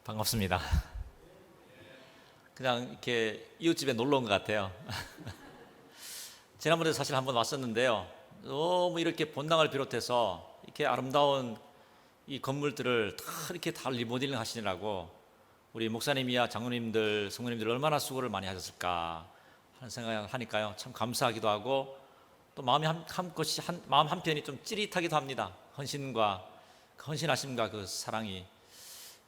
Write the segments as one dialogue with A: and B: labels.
A: 반갑습니다. 그냥 이렇게 이웃집에 놀러 온 것 같아요. 지난번에 사실 한번 왔었는데요. 너무 이렇게 본당을 비롯해서 이렇게 아름다운 이 건물들을 다 이렇게 다 리모델링 하시느라고 우리 목사님이야 장로님들, 성도님들 얼마나 수고를 많이 하셨을까 하는 생각을 하니까요. 참 감사하기도 하고 또 마음 한편이 좀 찌릿하기도 합니다. 헌신하심과 그 사랑이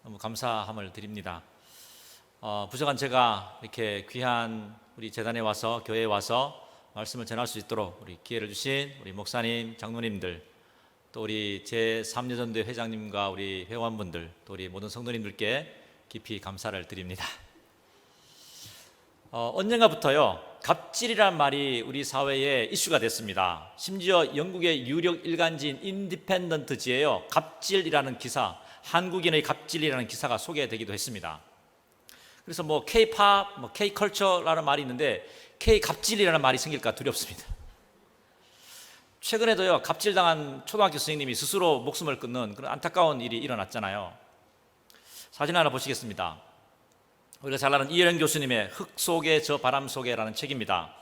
A: 너무 감사함을 드립니다. 부족한 제가 이렇게 귀한 우리 재단에 와서 교회에 와서 말씀을 전할 수 있도록 우리 기회를 주신 우리 목사님, 장로님들, 또 우리 제3여전도회 회장님과 우리 회원분들, 또 우리 모든 성도님들께 깊이 감사를 드립니다. 언젠가부터요, 갑질이란 말이 우리 사회에 이슈가 됐습니다. 심지어 영국의 유력 일간지인 인디펜던트지에요, 갑질이라는 기사, 한국인의 갑질이라는 기사가 소개되기도 했습니다. 그래서 뭐 K-팝, 뭐 K-컬처라는 말이 있는데 K-갑질이라는 말이 생길까 두렵습니다. 최근에도요, 갑질당한 초등학교 선생님이 스스로 목숨을 끊는 그런 안타까운 일이 일어났잖아요. 사진 하나 보시겠습니다. 우리가 잘 아는 이혜령 교수님의 흙 속에 저 바람 속에라는 책입니다.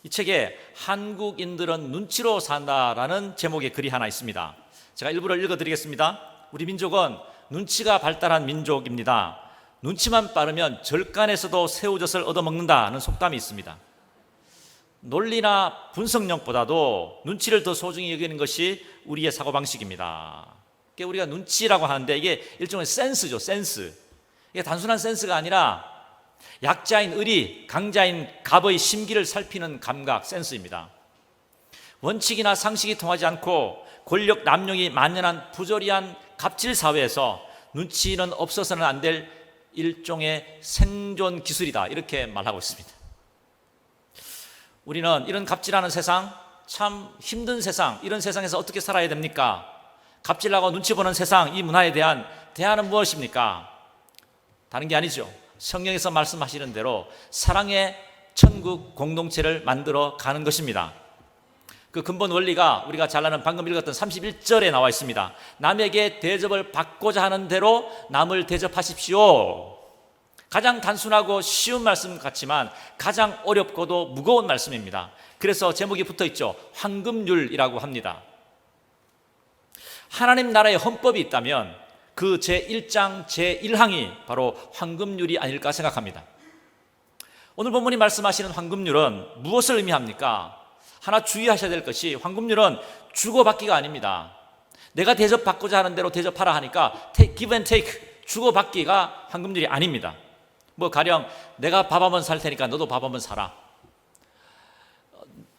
A: 이 책에 한국인들은 눈치로 산다라는 제목의 글이 하나 있습니다. 제가 일부를 읽어드리겠습니다. 우리 민족은 눈치가 발달한 민족입니다. 눈치만 빠르면 절간에서도 새우젓을 얻어먹는다는 속담이 있습니다. 논리나 분석력보다도 눈치를 더 소중히 여기는 것이 우리의 사고방식입니다. 우리가 눈치라고 하는데 이게 일종의 센스죠, 센스. 이게 단순한 센스가 아니라 약자인 의리, 강자인 갑의 심기를 살피는 감각, 센스입니다. 원칙이나 상식이 통하지 않고 권력 남용이 만연한 부조리한 갑질 사회에서 눈치는 없어서는 안 될 일종의 생존 기술이다, 이렇게 말하고 있습니다. 우리는 이런 갑질하는 세상, 참 힘든 세상, 이런 세상에서 어떻게 살아야 됩니까? 갑질하고 눈치 보는 세상, 이 문화에 대한 대안은 무엇입니까? 다른 게 아니죠. 성경에서 말씀하시는 대로 사랑의 천국 공동체를 만들어 가는 것입니다. 그 근본 원리가 우리가 잘 아는 방금 읽었던 31절에 나와 있습니다. 남에게 대접을 받고자 하는 대로 남을 대접하십시오. 가장 단순하고 쉬운 말씀 같지만 가장 어렵고도 무거운 말씀입니다. 그래서 제목이 붙어 있죠. 황금률이라고 합니다. 하나님 나라의 헌법이 있다면 그 제1장 제1항이 바로 황금률이 아닐까 생각합니다. 오늘 본문이 말씀하시는 황금률은 무엇을 의미합니까? 하나 주의하셔야 될 것이, 황금률은 주고받기가 아닙니다. 내가 대접받고자 하는 대로 대접하라 하니까 give and take, 주고받기가 황금률이 아닙니다. 뭐 가령 내가 밥 한번 살 테니까 너도 밥 한번 사라.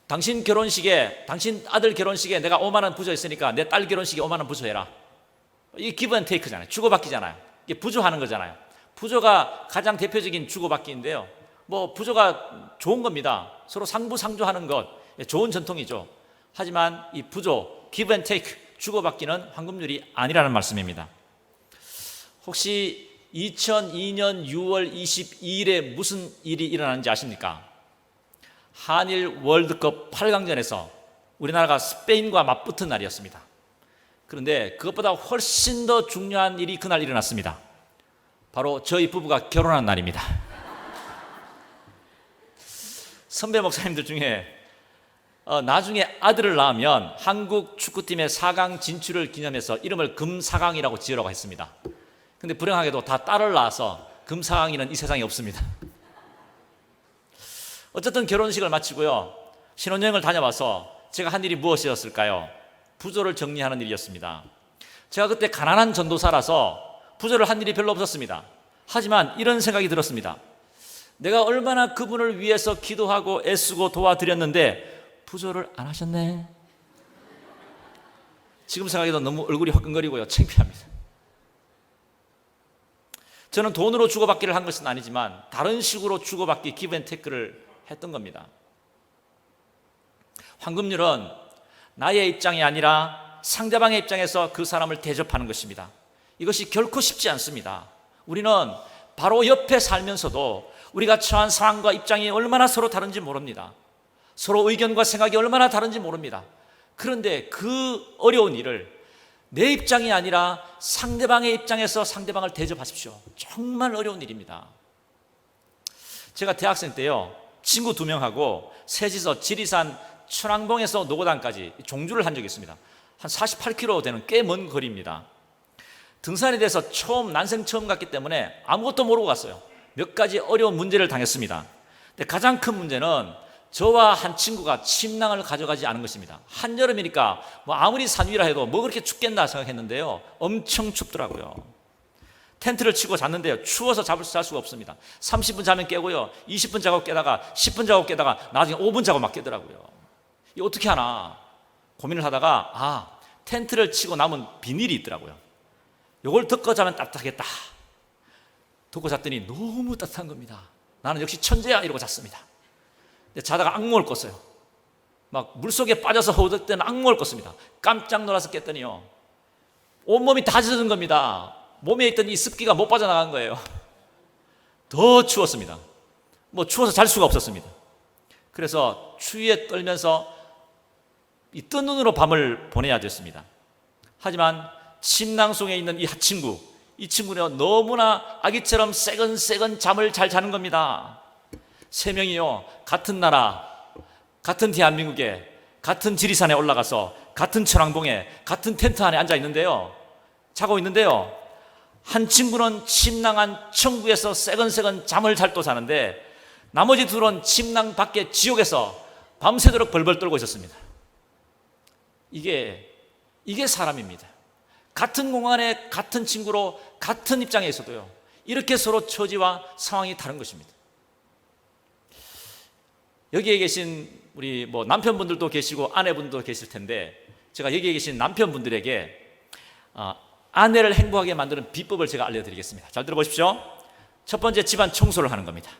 A: 당신 결혼식에, 당신 아들 결혼식에 내가 5만 원 부조했으니까 내 딸 결혼식에 5만 원 부조해라. 이게 give and take잖아요. 주고받기잖아요. 이게 부조하는 거잖아요. 부조가 가장 대표적인 주고받기인데요. 뭐 부조가 좋은 겁니다. 서로 상부상조하는 것, 좋은 전통이죠. 하지만 이 부조, give and take, 주고받기는 황금률이 아니라는 말씀입니다. 혹시 2002년 6월 22일에 무슨 일이 일어났는지 아십니까? 한일 월드컵 8강전에서 우리나라가 스페인과 맞붙은 날이었습니다. 그런데 그것보다 훨씬 더 중요한 일이 그날 일어났습니다. 바로 저희 부부가 결혼한 날입니다. 선배 목사님들 중에 나중에 아들을 낳으면 한국 축구팀의 4강 진출을 기념해서 이름을 금사강이라고 지으라고 했습니다. 근데 불행하게도 다 딸을 낳아서 금사강이는 이 세상에 없습니다. 어쨌든 결혼식을 마치고요, 신혼여행을 다녀와서 제가 한 일이 무엇이었을까요? 부조를 정리하는 일이었습니다. 제가 그때 가난한 전도사라서 부조를 한 일이 별로 없었습니다. 하지만 이런 생각이 들었습니다. 내가 얼마나 그분을 위해서 기도하고 애쓰고 도와드렸는데 부조를 안 하셨네. 지금 생각해도 너무 얼굴이 화끈거리고요, 창피합니다. 저는 돈으로 주고받기를 한 것은 아니지만 다른 식으로 주고받기, give and take를 했던 겁니다. 황금률은 나의 입장이 아니라 상대방의 입장에서 그 사람을 대접하는 것입니다. 이것이 결코 쉽지 않습니다. 우리는 바로 옆에 살면서도 우리가 처한 상황과 입장이 얼마나 서로 다른지 모릅니다. 서로 의견과 생각이 얼마나 다른지 모릅니다. 그런데 그 어려운 일을 내 입장이 아니라 상대방의 입장에서 상대방을 대접하십시오. 정말 어려운 일입니다. 제가 대학생 때요, 친구 2명하고 셋이서 지리산 천왕봉에서 노고단까지 종주를 한 적이 있습니다. 한 48km 되는 꽤 먼 거리입니다. 등산에 대해서 난생 처음 갔기 때문에 아무것도 모르고 갔어요. 몇 가지 어려운 문제를 당했습니다. 근데 가장 큰 문제는 저와 한 친구가 침낭을 가져가지 않은 것입니다. 한여름이니까 뭐 아무리 산 위라 해도 뭐 그렇게 춥겠나 생각했는데요, 엄청 춥더라고요. 텐트를 치고 잤는데요, 추워서 잘 수가 없습니다. 30분 자면 깨고요, 20분 자고 깨다가 10분 자고 깨다가 나중에 5분 자고 막 깨더라고요. 이거 어떻게 하나 고민을 하다가 텐트를 치고 남은 비닐이 있더라고요. 이걸 덮고 자면 따뜻하겠다. 덮고 잤더니 너무 따뜻한 겁니다. 나는 역시 천재야 이러고 잤습니다. 근데 자다가 악몽을 꿨어요. 막 물속에 빠져서 허우적대는 악몽을 꿨습니다. 깜짝 놀라서 깼더니요, 온몸이 다 젖은 겁니다. 몸에 있던 이 습기가 못 빠져나간 거예요. 더 추웠습니다. 뭐 추워서 잘 수가 없었습니다. 그래서 추위에 떨면서 이 뜬 눈으로 밤을 보내야 됐습니다. 하지만 침낭 속에 있는 이 친구는 너무나 아기처럼 새근새근 잠을 잘 자는 겁니다. 3명이요, 같은 나라, 같은 대한민국에, 같은 지리산에 올라가서 같은 천왕봉에 같은 텐트 안에 앉아 있는데요, 자고 있는데요, 한 친구는 침낭한 천국에서 새근새근 잠을 잘 또 자는데 나머지 둘은 침낭 밖에 지옥에서 밤새도록 벌벌 떨고 있었습니다. 이게 사람입니다. 같은 공간에 같은 친구로 같은 입장에 있어도요, 이렇게 서로 처지와 상황이 다른 것입니다. 여기에 계신 우리 남편분들도 계시고 아내분도 계실 텐데, 제가 여기에 계신 남편분들에게 아내를 행복하게 만드는 비법을 제가 알려드리겠습니다. 잘 들어보십시오. 첫 번째, 집안 청소를 하는 겁니다.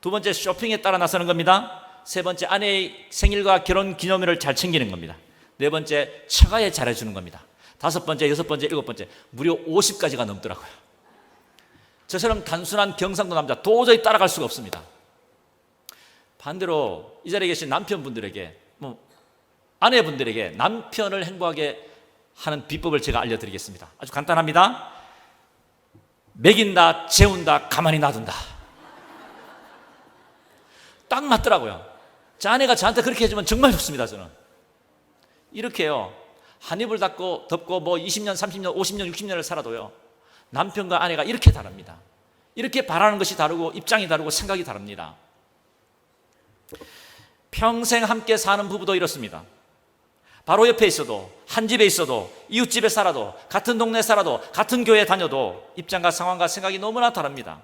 A: 두 번째, 쇼핑에 따라 나서는 겁니다. 세 번째, 아내의 생일과 결혼 기념일을 잘 챙기는 겁니다. 네 번째, 처가에 잘해주는 겁니다. 다섯 번째, 여섯 번째, 일곱 번째, 무려 50가지가 넘더라고요. 저처럼 단순한 경상도 남자 도저히 따라갈 수가 없습니다. 반대로 이 자리에 계신 남편분들에게, 아내분들에게 남편을 행복하게 하는 비법을 제가 알려드리겠습니다. 아주 간단합니다. 먹인다, 재운다, 가만히 놔둔다. 딱 맞더라고요. 제 아내가 저한테 그렇게 해주면 정말 좋습니다. 저는 이렇게요, 한 입을 덮고 20년, 30년, 50년, 60년을 살아도요, 남편과 아내가 이렇게 다릅니다. 이렇게 바라는 것이 다르고 입장이 다르고 생각이 다릅니다. 평생 함께 사는 부부도 이렇습니다. 바로 옆에 있어도, 한 집에 있어도, 이웃집에 살아도, 같은 동네에 살아도, 같은 교회에 다녀도 입장과 상황과 생각이 너무나 다릅니다.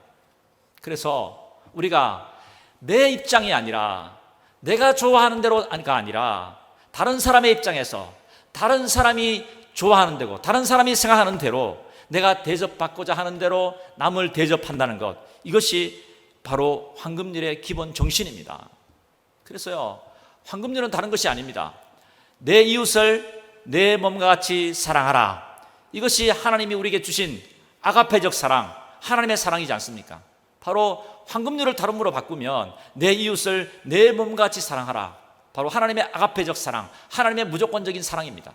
A: 그래서 우리가 내 입장이 아니라, 내가 좋아하는 대로가 아니라 다른 사람의 입장에서 다른 사람이 좋아하는 대로, 다른 사람이 생각하는 대로, 내가 대접받고자 하는 대로 남을 대접한다는 것, 이것이 바로 황금률의 기본 정신입니다. 그래서요, 황금률은 다른 것이 아닙니다. 내 이웃을 내 몸과 같이 사랑하라. 이것이 하나님이 우리에게 주신 아가페적 사랑, 하나님의 사랑이지 않습니까? 바로 황금률을 다름으로 바꾸면 내 이웃을 내 몸과 같이 사랑하라. 바로 하나님의 아가페적 사랑, 하나님의 무조건적인 사랑입니다.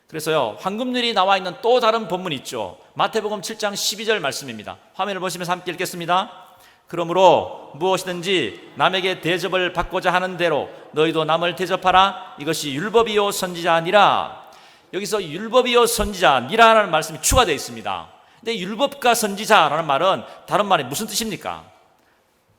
A: 그래서요, 황금률이 나와 있는 또 다른 본문이 있죠. 마태복음 7장 12절 말씀입니다. 화면을 보시면서 함께 읽겠습니다. 그러므로 무엇이든지 남에게 대접을 받고자 하는 대로 너희도 남을 대접하라. 이것이 율법이요 선지자니라. 여기서 율법이요 선지자니라는 말씀이 추가되어 있습니다. 근데 율법과 선지자라는 말은 다른 말이 무슨 뜻입니까?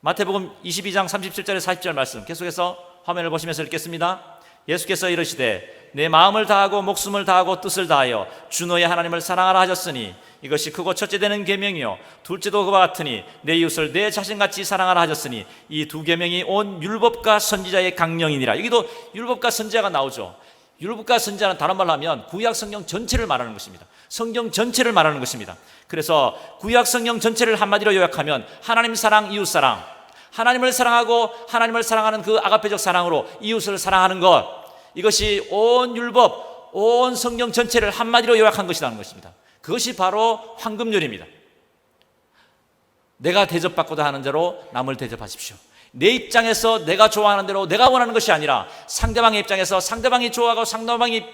A: 마태복음 22장 37절에 40절 말씀 계속해서 화면을 보시면서 읽겠습니다. 예수께서 이르시되 내 마음을 다하고 목숨을 다하고 뜻을 다하여 주 너의 하나님을 사랑하라 하셨으니 이것이 크고 첫째 되는 계명이요 둘째도 그와 같으니 내 이웃을 내 자신같이 사랑하라 하셨으니 이 두 계명이 온 율법과 선지자의 강령이니라. 여기도 율법과 선지자가 나오죠. 율법과 선지자는 다른 말로 하면 구약 성경 전체를 말하는 것입니다. 성경 전체를 말하는 것입니다. 그래서 구약 성경 전체를 한마디로 요약하면 하나님 사랑, 이웃 사랑, 하나님을 사랑하고 하나님을 사랑하는 그 아가페적 사랑으로 이웃을 사랑하는 것, 이것이 온 율법, 온 성경 전체를 한마디로 요약한 것이라는 것입니다. 그것이 바로 황금률입니다. 내가 대접받고자 하는 대로 남을 대접하십시오. 내 입장에서 내가 좋아하는 대로 내가 원하는 것이 아니라 상대방의 입장에서 상대방이 좋아하고 상대방이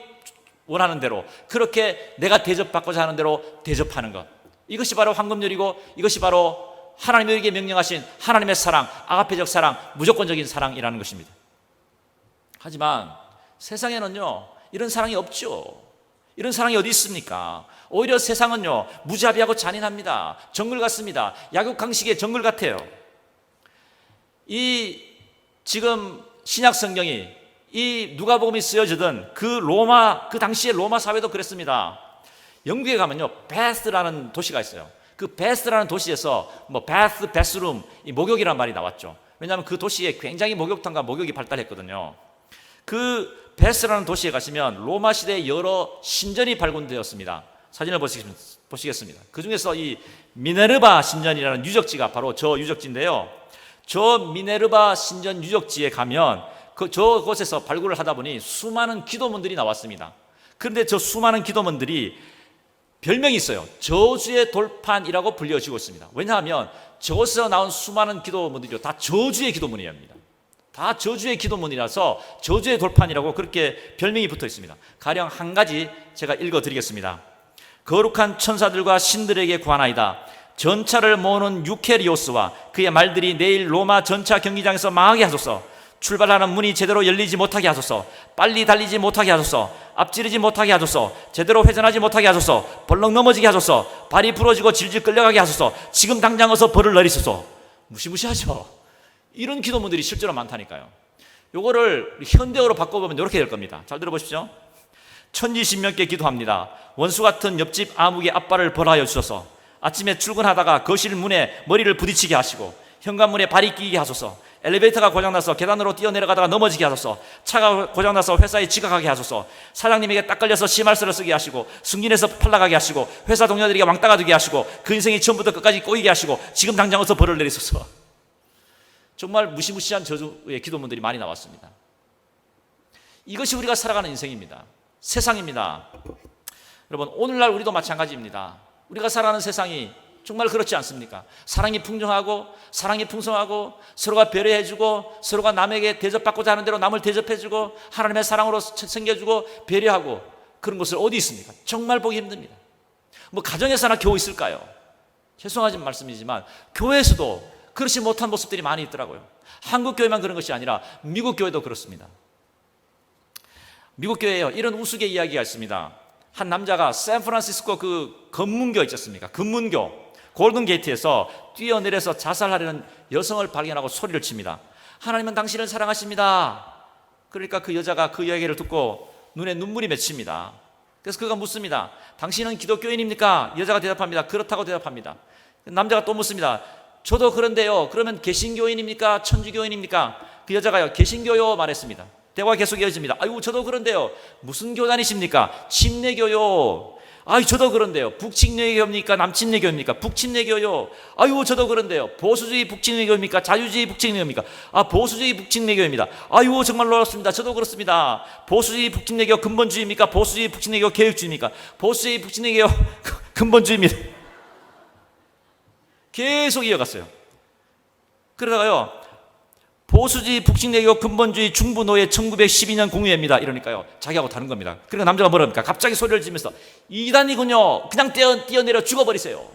A: 원하는 대로, 그렇게 내가 대접받고자 하는 대로 대접하는 것, 이것이 바로 황금률이고 이것이 바로 하나님이 우리에게 명령하신 하나님의 사랑, 아가페적 사랑, 무조건적인 사랑이라는 것입니다. 하지만 세상에는요 이런 사랑이 없죠. 이런 사랑이 어디 있습니까? 오히려 세상은요 무자비하고 잔인합니다. 정글 같습니다. 약육강식의 정글 같아요. 이 지금 신약 성경이 이 누가복음이 쓰여지던 그 당시의 로마 사회도 그랬습니다. 영국에 가면요 베스라는 도시가 있어요. 그 베스라는 도시에서 베스, 베스룸, 이 목욕이라는 말이 나왔죠. 왜냐하면 그 도시에 굉장히 목욕탕과 목욕이 발달했거든요. 그 베스라는 도시에 가시면 로마 시대의 여러 신전이 발견되었습니다. 사진을 보시겠습니다. 그 중에서 이 미네르바 신전이라는 유적지가 바로 저 유적지인데요. 저 미네르바 신전 유적지에 가면 저곳에서 발굴을 하다 보니 수많은 기도문들이 나왔습니다. 그런데 저 수많은 기도문들이 별명이 있어요. 저주의 돌판이라고 불려지고 있습니다. 왜냐하면 저곳에서 나온 수많은 기도문들이 다 저주의 기도문이랍니다. 다 저주의 기도문이라서 저주의 돌판이라고 그렇게 별명이 붙어 있습니다. 가령 한 가지 제가 읽어드리겠습니다. 거룩한 천사들과 신들에게 구하나이다. 전차를 모으는 유케리오스와 그의 말들이 내일 로마 전차 경기장에서 망하게 하소서. 출발하는 문이 제대로 열리지 못하게 하소서. 빨리 달리지 못하게 하소서. 앞지르지 못하게 하소서. 제대로 회전하지 못하게 하소서. 벌렁 넘어지게 하소서. 발이 부러지고 질질 끌려가게 하소서. 지금 당장 어서 벌을 내리소서. 무시무시하죠. 이런 기도문들이 실제로 많다니까요. 요거를 현대어로 바꿔보면 이렇게 될 겁니다. 잘 들어보십시오. 천지신명께 기도합니다. 원수 같은 옆집 아무개 아빠를 벌하여 주소서. 아침에 출근하다가 거실 문에 머리를 부딪히게 하시고 현관문에 발이 끼게 하소서. 엘리베이터가 고장나서 계단으로 뛰어내려가다가 넘어지게 하소서. 차가 고장나서 회사에 지각하게 하소서. 사장님에게 딱 걸려서 심할서를 쓰게 하시고 승진해서 팔라가게 하시고 회사 동료들에게 왕따가 되게 하시고 그 인생이 처음부터 끝까지 꼬이게 하시고 지금 당장 어서 벌을 내리소서. 정말 무시무시한 저주의 기도문들이 많이 나왔습니다. 이것이 우리가 살아가는 인생입니다. 세상입니다. 여러분 오늘날 우리도 마찬가지입니다. 우리가 살아가는 세상이 정말 그렇지 않습니까? 사랑이 풍성하고 사랑이 풍성하고 서로가 배려해주고 서로가 남에게 대접받고자 하는 대로 남을 대접해주고 하나님의 사랑으로 챙겨주고 배려하고 그런 것을 어디 있습니까? 정말 보기 힘듭니다. 가정에서나 겨우 있을까요? 죄송하진 말씀이지만 교회에서도 그렇지 못한 모습들이 많이 있더라고요. 한국 교회만 그런 것이 아니라 미국 교회도 그렇습니다. 미국 교회에요 이런 우스개 이야기가 있습니다. 한 남자가 샌프란시스코 그 검문교 있지 않습니까? 검문교 골든 게이트에서 뛰어내려서 자살하려는 여성을 발견하고 소리를 칩니다. 하나님은 당신을 사랑하십니다. 그러니까 그 여자가 그 이야기를 듣고 눈에 눈물이 맺힙니다. 그래서 그가 묻습니다. 당신은 기독교인입니까? 여자가 대답합니다. 그렇다고 대답합니다. 남자가 또 묻습니다. 저도 그런데요. 그러면 개신교인입니까? 천주교인입니까? 그 여자가요. 개신교요 말했습니다. 대화가 계속 이어집니다. 아이고 저도 그런데요. 무슨 교 다니십니까? 침례교요. 아이 저도 그런데요. 북침례교입니까? 남침례교입니까? 북침례교요. 아이고 저도 그런데요. 보수주의 북침례교입니까? 자유주의 북침례교입니까? 보수주의 북침례교입니다. 아이고 정말 놀랍습니다. 저도 그렇습니다. 보수주의 북침례교 근본주의입니까? 보수주의 북침례교 개혁주의입니까? 보수주의 북침례교 근본주의입니다. 계속 이어갔어요. 그러다가요. 보수주의 북침례교 근본주의 중부노예 1912년 공유회입니다. 이러니까요. 자기하고 다른 겁니다. 그러니까 남자가 뭐라 합니까? 갑자기 소리를 지면서 이단이군요. 그냥 뛰어내려 죽어버리세요.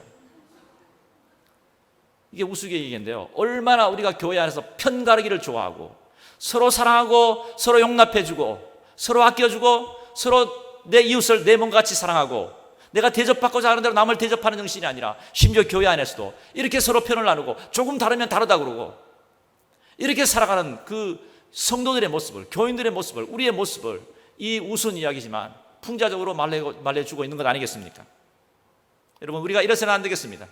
A: 이게 우스개 얘기인데요. 얼마나 우리가 교회 안에서 편가르기를 좋아하고 서로 사랑하고 서로 용납해주고 서로 아껴주고 서로 내 이웃을 내 몸같이 사랑하고 내가 대접받고자 하는 대로 남을 대접하는 정신이 아니라 심지어 교회 안에서도 이렇게 서로 편을 나누고 조금 다르면 다르다 그러고 이렇게 살아가는 그 성도들의 모습을, 교인들의 모습을, 우리의 모습을 이 우스운 이야기지만 풍자적으로 말해주고 있는 것 아니겠습니까? 여러분 우리가 이래서는 안 되겠습니다.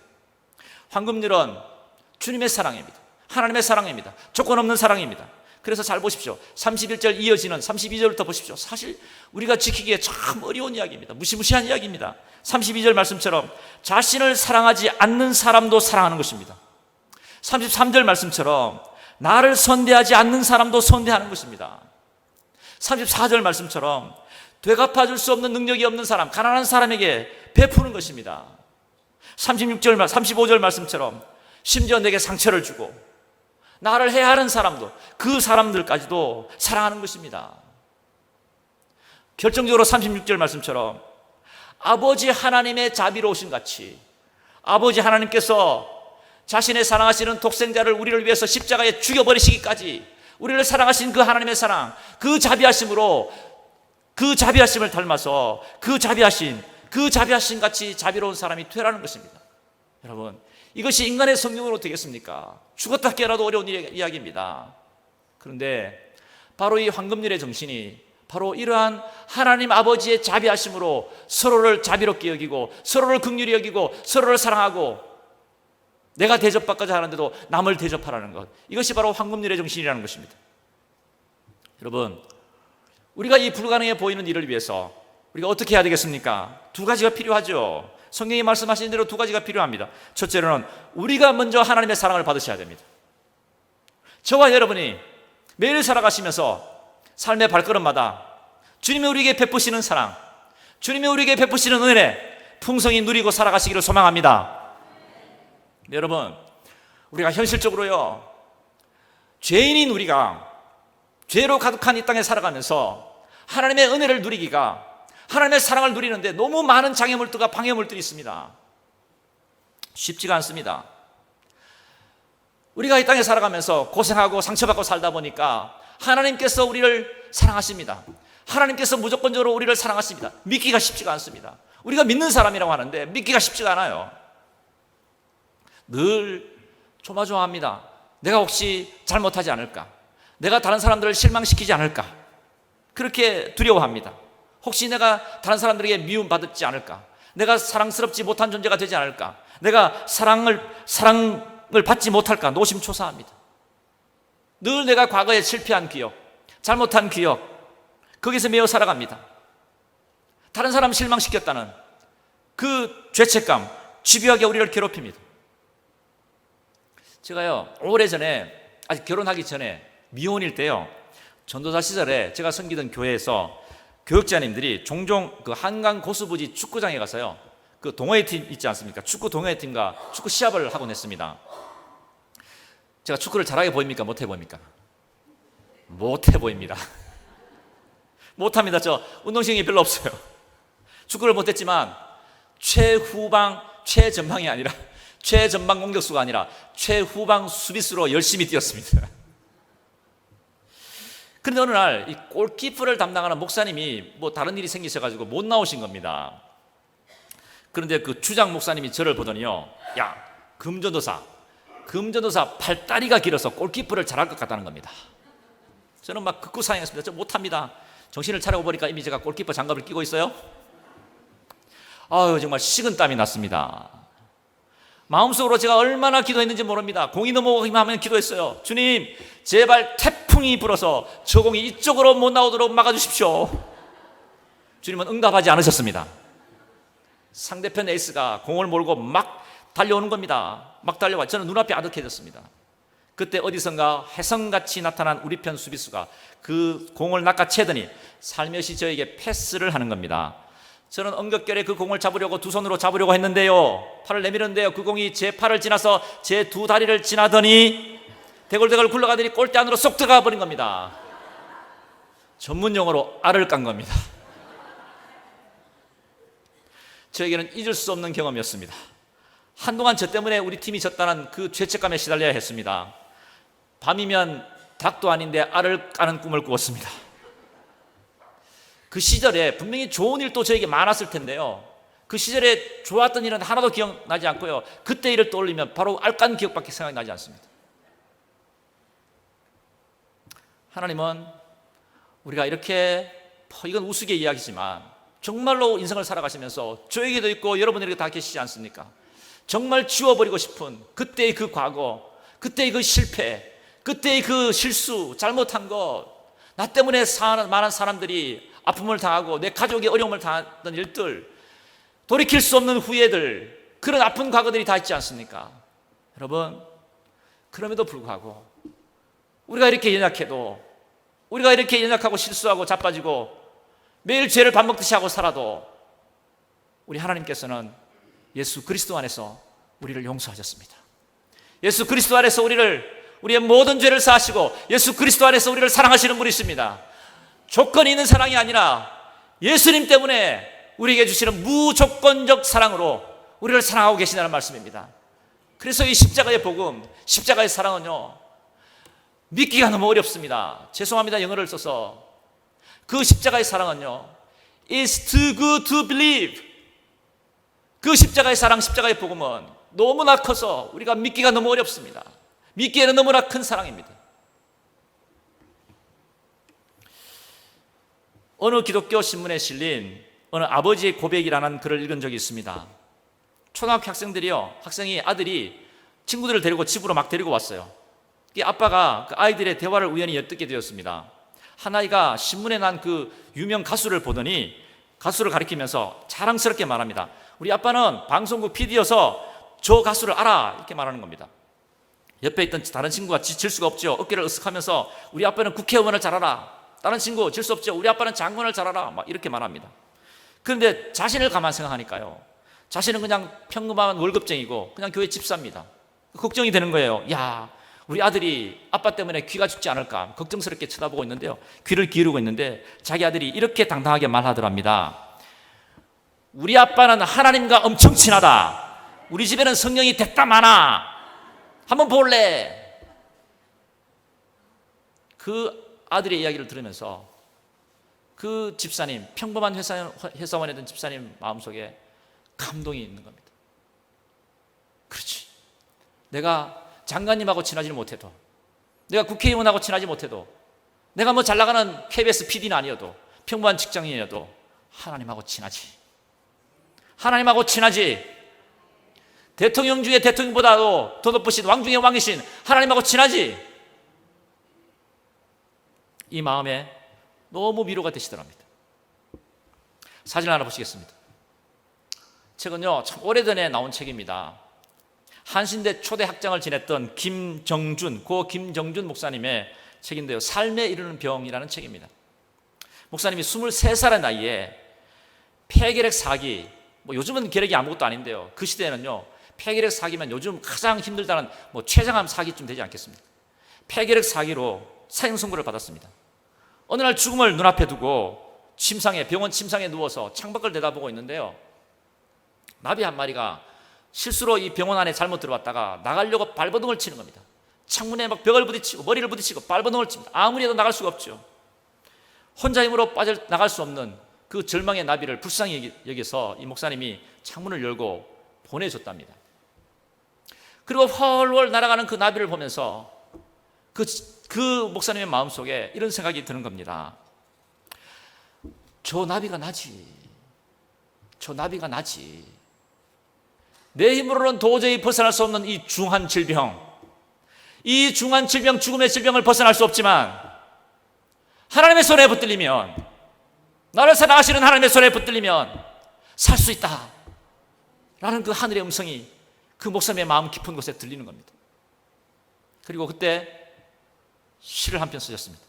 A: 황금률은 주님의 사랑입니다. 하나님의 사랑입니다. 조건 없는 사랑입니다. 그래서 잘 보십시오. 31절 이어지는 32절부터 보십시오. 사실 우리가 지키기에 참 어려운 이야기입니다. 무시무시한 이야기입니다. 32절 말씀처럼 자신을 사랑하지 않는 사람도 사랑하는 것입니다. 33절 말씀처럼 나를 선대하지 않는 사람도 선대하는 것입니다. 34절 말씀처럼 되갚아줄 수 없는 능력이 없는 사람, 가난한 사람에게 베푸는 것입니다. 35절 말씀처럼 심지어 내게 상처를 주고 나를 해하는 사람도 그 사람들까지도 사랑하는 것입니다. 결정적으로 36절 말씀처럼 아버지 하나님의 자비로우신 같이 아버지 하나님께서 자신의 사랑하시는 독생자를 우리를 위해서 십자가에 죽여버리시기까지 우리를 사랑하신 그 하나님의 사랑, 그 자비하심으로 그 자비하심을 닮아서 그 자비하심 같이 자비로운 사람이 되라는 것입니다. 여러분, 이것이 인간의 성령으로 되겠습니까? 죽었다 깨어나도 어려운 이야기입니다. 그런데 바로 이 황금률의 정신이 바로 이러한 하나님 아버지의 자비하심으로 서로를 자비롭게 여기고 서로를 긍휼히 여기고 서로를 사랑하고 내가 대접받고자 하는데도 남을 대접하라는 것, 이것이 바로 황금률의 정신이라는 것입니다. 여러분, 우리가 이 불가능해 보이는 일을 위해서 우리가 어떻게 해야 되겠습니까? 두 가지가 필요하죠. 성경이 말씀하신 대로 두 가지가 필요합니다. 첫째로는 우리가 먼저 하나님의 사랑을 받으셔야 됩니다. 저와 여러분이 매일 살아가시면서 삶의 발걸음마다 주님이 우리에게 베푸시는 사랑, 주님이 우리에게 베푸시는 은혜 풍성히 누리고 살아가시기를 소망합니다. 네, 여러분, 우리가 현실적으로요, 죄인인 우리가 죄로 가득한 이 땅에 살아가면서 하나님의 은혜를 누리기가, 하나님의 사랑을 누리는데 너무 많은 장애물들과 방해물들이 있습니다. 쉽지가 않습니다. 우리가 이 땅에 살아가면서 고생하고 상처받고 살다 보니까 하나님께서 우리를 사랑하십니다. 하나님께서 무조건적으로 우리를 사랑하십니다. 믿기가 쉽지가 않습니다. 우리가 믿는 사람이라고 하는데 믿기가 쉽지가 않아요. 늘 조마조마합니다. 내가 혹시 잘못하지 않을까? 내가 다른 사람들을 실망시키지 않을까? 그렇게 두려워합니다. 혹시 내가 다른 사람들에게 미움받지 않을까? 내가 사랑스럽지 못한 존재가 되지 않을까? 내가 사랑을 받지 못할까? 노심초사합니다. 늘 내가 과거에 실패한 기억, 잘못한 기억, 거기서 매여 살아갑니다. 다른 사람 실망시켰다는 그 죄책감, 집요하게 우리를 괴롭힙니다. 제가요, 오래전에, 아직 결혼하기 전에 미혼일 때요, 전도사 시절에 제가 섬기던 교회에서 교육자님들이 종종 그 한강 고수부지 축구장에 가서요, 그 동호회팀 있지 않습니까? 축구 동호회팀과 축구 시합을 하곤 했습니다. 제가 축구를 잘하게 보입니까? 못해 보입니까? 못해 보입니다. 못합니다. 저 운동신경이 별로 없어요. 축구를 못했지만 최후방, 최전방이 아니라 최전방 공격수가 아니라 최후방 수비수로 열심히 뛰었습니다. 그런데 어느 날 이 골키퍼를 담당하는 목사님이 뭐 다른 일이 생기셔가지고 못 나오신 겁니다. 그런데 그 주장 목사님이 저를 보더니요, 야, 금전도사 팔다리가 길어서 골키퍼를 잘할 것 같다는 겁니다. 저는 막 극구상했습니다. 저 못합니다. 정신을 차리고 보니까 이미 제가 골키퍼 장갑을 끼고 있어요. 아유, 정말 식은땀이 났습니다. 마음속으로 제가 얼마나 기도했는지 모릅니다. 공이 넘어가기만 하면 기도했어요. 주님, 제발 태풍이 불어서 저 공이 이쪽으로 못 나오도록 막아주십시오. 주님은 응답하지 않으셨습니다. 상대편 에이스가 공을 몰고 막 달려오는 겁니다. 막 달려와. 저는 눈앞이 아득해졌습니다. 그때 어디선가 혜성같이 나타난 우리 편 수비수가 그 공을 낚아채더니 살며시 저에게 패스를 하는 겁니다. 저는 엉겹결에 그 공을 잡으려고 두 손으로 잡으려고 했는데요, 팔을 내밀었는데요, 그 공이 제 팔을 지나서 제 두 다리를 지나더니 대골대골 굴러가더니 골대 안으로 쏙 들어가 버린 겁니다. 전문 용어로 알을 깐 겁니다. 저에게는 잊을 수 없는 경험이었습니다. 한동안 저 때문에 우리 팀이 졌다는 그 죄책감에 시달려야 했습니다. 밤이면 닭도 아닌데 알을 까는 꿈을 꾸었습니다. 그 시절에 분명히 좋은 일도 저에게 많았을 텐데요, 그 시절에 좋았던 일은 하나도 기억나지 않고요, 그때 일을 떠올리면 바로 알 깐 기억밖에 생각이 나지 않습니다. 하나님은 우리가 이렇게, 이건 우스개 이야기지만 정말로 인생을 살아가시면서 저에게도 있고 여러분에게도 다 계시지 않습니까? 정말 지워버리고 싶은 그때의 그 과거, 그때의 그 실패, 그때의 그 실수, 잘못한 것, 나 때문에 많은 사람들이 아픔을 당하고 내 가족이 어려움을 당했던 일들, 돌이킬 수 없는 후회들, 그런 아픈 과거들이 다 있지 않습니까? 여러분, 그럼에도 불구하고 우리가 이렇게 연약해도, 우리가 이렇게 연약하고 실수하고 자빠지고 매일 죄를 밥 먹듯이 하고 살아도 우리 하나님께서는 예수 그리스도 안에서 우리를 용서하셨습니다. 예수 그리스도 안에서 우리의 모든 죄를 사하시고 예수 그리스도 안에서 우리를 사랑하시는 분이십니다. 조건이 있는 사랑이 아니라 예수님 때문에 우리에게 주시는 무조건적 사랑으로 우리를 사랑하고 계신다는 말씀입니다. 그래서 이 십자가의 복음, 십자가의 사랑은요, 믿기가 너무 어렵습니다. 죄송합니다, 영어를 써서. 그 십자가의 사랑은요, It's too good to believe. 그 십자가의 사랑, 십자가의 복음은 너무나 커서 우리가 믿기가 너무 어렵습니다. 믿기에는 너무나 큰 사랑입니다. 어느 기독교 신문에 실린 어느 아버지의 고백이라는 글을 읽은 적이 있습니다. 초등학교 학생이 아들이 친구들을 데리고 집으로 막 데리고 왔어요. 이 아빠가 그 아이들의 대화를 우연히 엿듣게 되었습니다. 한 아이가 신문에 난 그 유명 가수를 보더니 가수를 가리키면서 자랑스럽게 말합니다. 우리 아빠는 방송국 PD여서 저 가수를 알아, 이렇게 말하는 겁니다. 옆에 있던 다른 친구가 질 수가 없죠. 어깨를 으쓱하면서 우리 아빠는 국회의원을 잘 알아. 다른 친구 질 수 없죠. 우리 아빠는 장관을 잘 알아. 막 이렇게 말합니다. 그런데 자신을 가만 생각하니까요, 자신은 그냥 평범한 월급쟁이고 그냥 교회 집사입니다. 걱정이 되는 거예요. 야, 우리 아들이 아빠 때문에 귀가 죽지 않을까 걱정스럽게 쳐다보고 있는데요, 귀를 기울이고 있는데 자기 아들이 이렇게 당당하게 말하더랍니다. 우리 아빠는 하나님과 엄청 친하다. 우리 집에는 성령이 됐다 많아. 한번 볼래? 그 아들의 이야기를 들으면서 그 집사님, 평범한 회사원에 든 집사님 마음속에 감동이 있는 겁니다. 그렇지, 내가 장관님하고 친하지 못해도, 내가 국회의원하고 친하지 못해도, 내가 뭐 잘 나가는 KBS PD는 아니어도, 평범한 직장인이어도 하나님하고 친하지. 하나님하고 친하지. 대통령 중에 대통령보다도 더 높으신 왕 중에 왕이신 하나님하고 친하지. 이 마음에 너무 위로가 되시더랍니다. 사진 하나 보시겠습니다. 책은요, 참 오래전에 나온 책입니다. 한신대 초대 학장을 지냈던 고 김정준 목사님의 책인데요, 삶에 이르는 병이라는 책입니다. 목사님이 23살의 나이에 폐결핵 사기, 뭐 요즘은 결핵이 아무것도 아닌데요, 그 시대에는요 폐결핵 사기면 요즘 가장 힘들다는 뭐 췌장암 사기쯤 되지 않겠습니까? 폐결핵 사기로 사형 선고를 받았습니다. 어느 날 죽음을 눈앞에 두고 병원 침상에 누워서 창밖을 내다보고 있는데요, 나비 한 마리가 실수로 이 병원 안에 잘못 들어왔다가 나가려고 발버둥을 치는 겁니다. 창문에 막 벽을 부딪히고 머리를 부딪히고 발버둥을 칩니다. 아무리 해도 나갈 수가 없죠. 혼자 힘으로 빠져나갈 수 없는 그 절망의 나비를 불쌍히 여겨서 이 목사님이 창문을 열고 보내줬답니다. 그리고 훨훨 날아가는 그 나비를 보면서 그 목사님의 마음속에 이런 생각이 드는 겁니다. 저 나비가 나지. 저 나비가 나지. 내 힘으로는 도저히 벗어날 수 없는 이 중한 질병, 죽음의 질병을 벗어날 수 없지만 하나님의 손에 붙들리면, 나를 사랑하시는 하나님의 손에 붙들리면 살 수 있다 라는 그 하늘의 음성이 그 목사님의 마음 깊은 곳에 들리는 겁니다. 그리고 그때 시를 한 편 쓰셨습니다.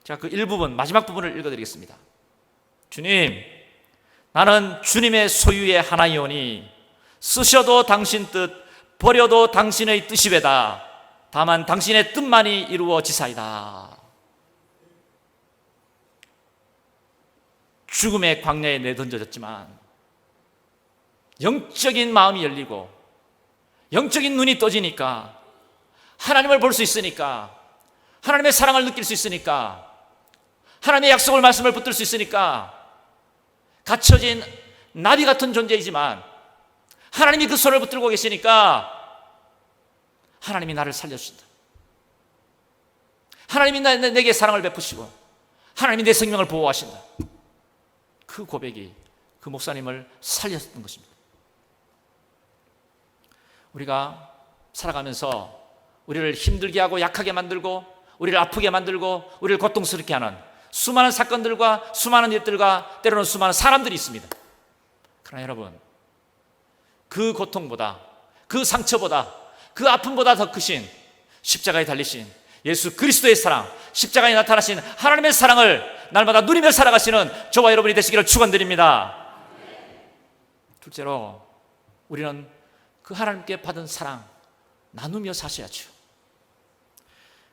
A: 제가 그 일부분, 마지막 부분을 읽어드리겠습니다. 주님, 나는 주님의 소유의 하나이오니 쓰셔도 당신 뜻, 버려도 당신의 뜻이 외다. 다만 당신의 뜻만이 이루어지사이다. 죽음의 광야에 내던져졌지만 영적인 마음이 열리고 영적인 눈이 떠지니까, 하나님을 볼 수 있으니까, 하나님의 사랑을 느낄 수 있으니까, 하나님의 약속을 말씀을 붙들 수 있으니까, 갇혀진 나비 같은 존재이지만 하나님이 그 손을 붙들고 계시니까 하나님이 나를 살려주신다. 하나님이 내게 사랑을 베푸시고 하나님이 내 생명을 보호하신다. 그 고백이 그 목사님을 살렸던 것입니다. 우리가 살아가면서 우리를 힘들게 하고 약하게 만들고 우리를 아프게 만들고 우리를 고통스럽게 하는 수많은 사건들과 수많은 일들과 때로는 수많은 사람들이 있습니다. 그러나 여러분, 그 고통보다, 그 상처보다, 그 아픔보다 더 크신 십자가에 달리신 예수 그리스도의 사랑, 십자가에 나타나신 하나님의 사랑을 날마다 누리며 살아가시는 저와 여러분이 되시기를 축원드립니다. 둘째로, 우리는 그 하나님께 받은 사랑 나누며 사셔야죠.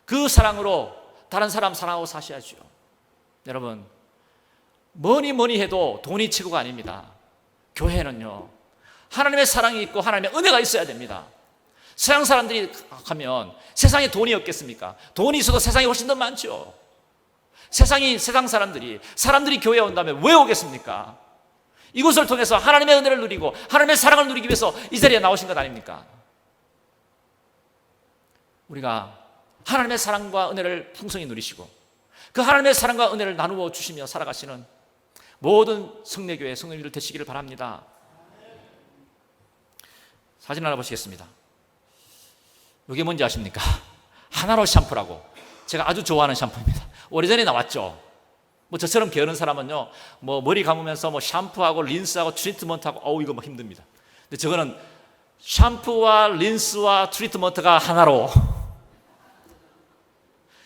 A: 그 사랑으로 다른 사람 사랑하고 사셔야죠. 여러분, 뭐니 해도 돈이 최고가 아닙니다. 교회는요, 하나님의 사랑이 있고 하나님의 은혜가 있어야 됩니다. 서양 사람들이 하면 세상에 돈이 없겠습니까? 돈이 있어도 세상이 훨씬 더 많죠. 세상 사람들이 교회에 온다면 왜 오겠습니까? 이곳을 통해서 하나님의 은혜를 누리고 하나님의 사랑을 누리기 위해서 이 자리에 나오신 것 아닙니까? 우리가 하나님의 사랑과 은혜를 풍성히 누리시고 그 하나님의 사랑과 은혜를 나누어 주시며 살아가시는 모든 성례교회 성도님들 되시기를 바랍니다. 사진 하나 보시겠습니다. 이게 뭔지 아십니까? 하나로 샴푸라고, 제가 아주 좋아하는 샴푸입니다. 오래전에 나왔죠. 뭐 저처럼 게으른 사람은요, 뭐 머리 감으면서 뭐 샴푸하고 린스하고 트리트먼트하고 이거 뭐 힘듭니다. 근데 저거는 샴푸와 린스와 트리트먼트가 하나로